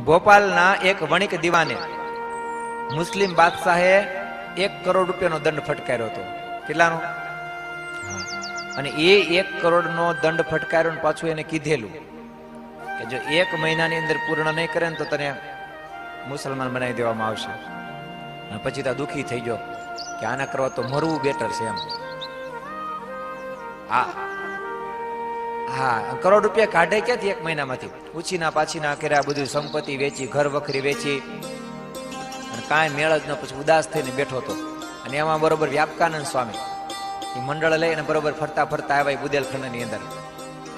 ભોપાલના એક વણિક દીવાને મુસ્લિમ બાદશાહે 1 કરોડ રૂપિયાનો દંડ ફટકાર્યો હતો. કેટલાનો? અને એ 1 કરોડનો દંડ ફટકાર્યો ને પાછું એને કીધેલું કે જો 1 મહિનાની અંદર પૂર્ણ નહીં કરે ને તો તને મુસલમાન બનાવી દેવામાં આવશે. અને પછી તો દુખી થઈ ગયો કે આના કરવા તો મરવું બેટર છે એમ. હા, કરોડ રૂપિયા કાઢે ક્યાંથી 1 મહિનામાંથી? ઉછીના પાછીના કર્યા, બધું સંપત્તિ વેચી, ઘર વખરી વેચી, અને કાંઈ મેળ જ ન. પછી ઉદાસ થઈને બેઠો હતો. અને એમાં બરોબર વ્યાપકાનંદ સ્વામી એ મંડળ લઈને બરોબર ફરતા ફરતા આવ્યા બુદેલખંડની અંદર.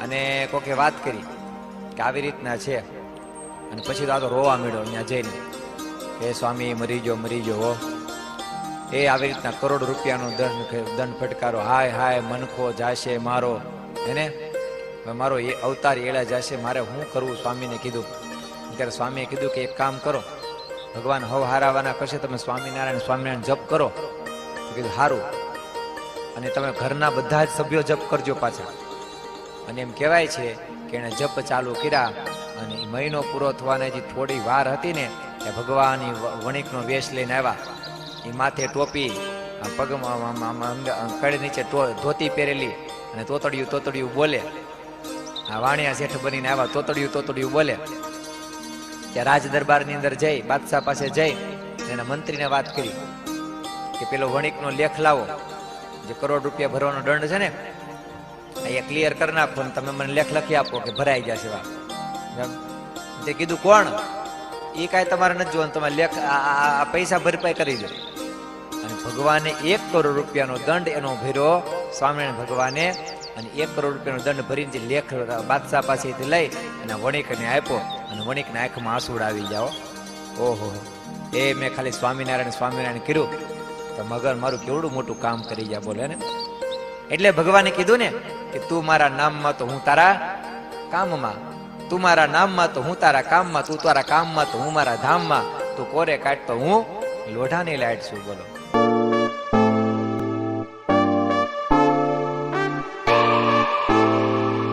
અને કોકે વાત કરી કે આવી રીતના છે. અને પછી તો આ તો રોવા મળ્યો અહીંયા જઈને કે સ્વામી મરી ગયો હો. એ આવી રીતના કરોડ રૂપિયાનો દંડ ફટકારો. હાય હાય મનખો જાશે મારો, એને મારો એ અવતાર એળા જશે, મારે શું કરવું? સ્વામીને કીધું. ત્યારે સ્વામીએ કીધું કે એક કામ કરો, ભગવાન હવ હારાવાના કરશે, તમે સ્વામિનારાયણ જપ કરો. કીધું સારું. અને તમે ઘરના બધા જ સભ્યો જપ કરજો પાછા. અને એમ કહેવાય છે કે એને જપ ચાલુ કર્યા અને મહિનો પૂરો થવાને જે થોડી વાર હતી ને એ ભગવાન વણિકનો વેશ લઈને આવ્યા. એ માથે ટોપી, પગમાં કડ નીચે ધોતી પહેરેલી, અને તોતડિયું બોલે. આ વાણિયા શેઠ બનીને આવ્યા, તોતડિયું બોલે. ત્યાં રાજ દરબારની અંદર જઈ બાદશાહ પાસે જઈ એના મંત્રીને વાત કરી કે પેલો વણિકનો લેખ લાવો, જે કરોડ રૂપિયા ભરવાનો દંડ છે ને એ ક્લિયર કરી નાખો, તમે મને લેખ લખી આપો કે ભરાઈ જશે. તે કીધું કોણ? એ કાંઈ તમારે નથી જોવાનું, તમારે લેખ આ પૈસા ભરપાઈ કરી દો. અને ભગવાને 1 કરોડ રૂપિયાનો દંડ એનો ભર્યો સ્વામિનારાયણ ભગવાને. અને 1 કરોડ રૂપિયાનો દંડ ભરીને જે લેખ બાદશાહ પાસેથી લઈ અને વણિકને આપ્યો. અને વણિકના આંખમાં આંસુડા આવી જાઓ. ઓહો, એ મેં ખાલી સ્વામિનારાયણ કર્યું તો મગર મારું કેવડું મોટું કામ કરી જાય, બોલે ને. એટલે ભગવાને કીધું ને કે તું મારા નામમાં તો હું તારા કામમાં, તું મારા નામમાં તો હું તારા કામમાં, તું તારા કામમાં તો હું મારા ધામમાં, તું કોરે કાઢ તો હું લોઢાની લાઈટ છું. બોલો.